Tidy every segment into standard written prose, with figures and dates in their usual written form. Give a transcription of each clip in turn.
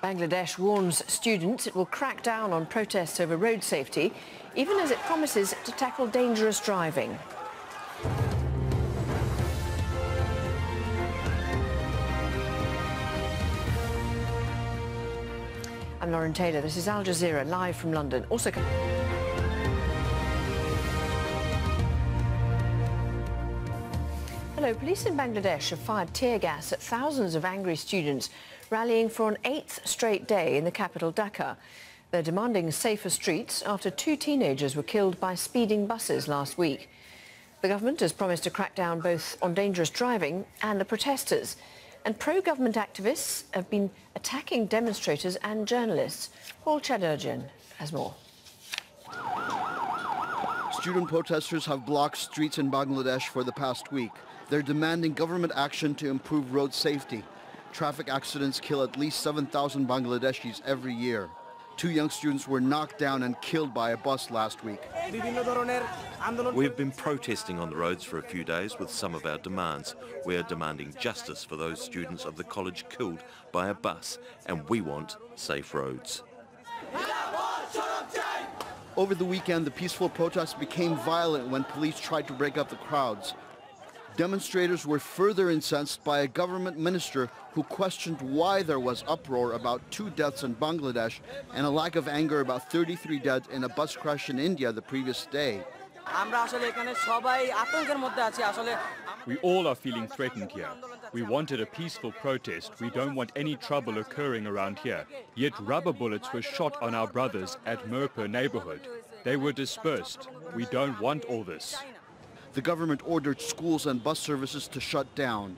Bangladesh warns students it will crack down on protests over road safety, even as it promises to tackle dangerous driving. I'm Lauren Taylor. This is Al Jazeera, live from London. Also. Hello, police in Bangladesh have fired tear gas at thousands of angry students rallying for an 8th straight day in the capital, Dhaka. They're demanding safer streets after 2 teenagers were killed by speeding buses last week. The government has promised to crack down both on dangerous driving and the protesters. And pro-government activists have been attacking demonstrators and journalists. Paul Chadurjan has more. Student protesters have blocked streets in Bangladesh for the past week. They're demanding government action to improve road safety. Traffic accidents kill at least 7,000 Bangladeshis every year. 2 young students were knocked down and killed by a bus last week. We've been protesting on the roads for a few days with some of our demands. We are demanding justice for those students of the college killed by a bus, and we want safe roads. Over the weekend, the peaceful protests became violent when police tried to break up the crowds. Demonstrators were further incensed by a government minister who questioned why there was uproar about 2 deaths in Bangladesh and a lack of anger about 33 dead in a bus crash in India the previous day. We all are feeling threatened here. We wanted a peaceful protest. We don't want any trouble occurring around here. Yet rubber bullets were shot on our brothers at Mirpur neighborhood. They were dispersed. We don't want all this. The government ordered schools and bus services to shut down.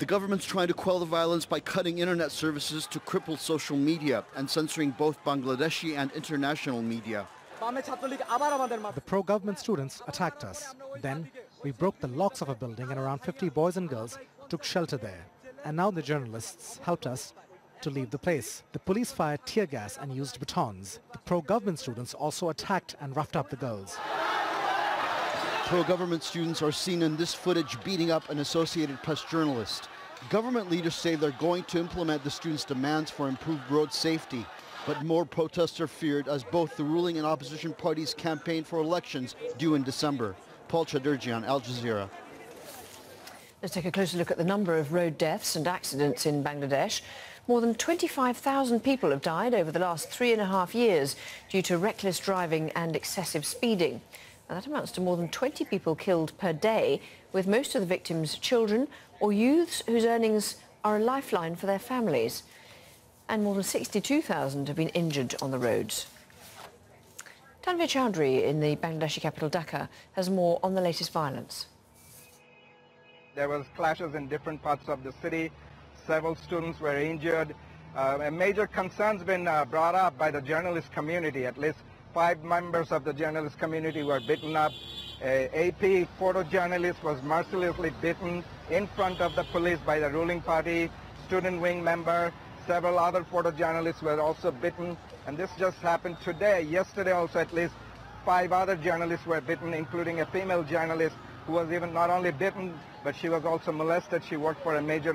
The government's trying to quell the violence by cutting internet services to cripple social media and censoring both Bangladeshi and international media. The pro-government students attacked us. Then we broke the locks of a building and around 50 boys and girls took shelter there. And now the journalists helped us to leave the place. The police fired tear gas and used batons. The pro-government students also attacked and roughed up the girls. Pro-government students are seen in this footage beating up an Associated Press journalist. Government leaders say they're going to implement the students' demands for improved road safety. But more protests are feared as both the ruling and opposition parties campaign for elections due in December. Paul Chadurjan, Al Jazeera. Let's take a closer look at the number of road deaths and accidents in Bangladesh. More than 25,000 people have died over the last 3.5 years due to reckless driving and excessive speeding. And that amounts to more than 20 people killed per day, with most of the victims children or youths whose earnings are a lifeline for their families. And more than 62,000 have been injured on the roads. Tanvir Chowdhury in the Bangladeshi capital Dhaka has more on the latest violence. There was clashes in different parts of the city. Several students were injured. A major concern's been brought up by the journalist community. At least 5 members of the journalist community were beaten up. AP photojournalist was mercilessly beaten in front of the police by the ruling party. Student wing member, several other photojournalists were also beaten. And this just happened today. Yesterday also at least 5 other journalists were beaten, including a female journalist who was even not only beaten, but she was also molested. She worked for a major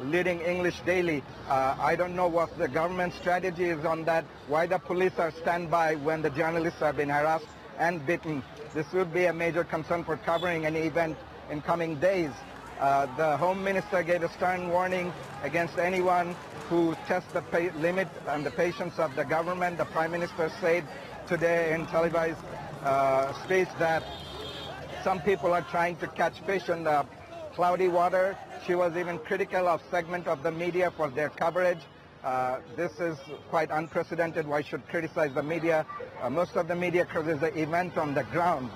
leading English daily. I don't know what the government strategy is on that, why the police are standby when the journalists have been harassed and beaten. This would be a major concern for covering any event in coming days. The Home Minister gave a stern warning against anyone who tests the limit and the patience of the government. The Prime Minister said today in televised speech that some people are trying to catch fish in the cloudy water. She was even critical of segment of the media for their coverage. This is quite unprecedented. Why should criticize the media? Most of the media covers the event on the ground.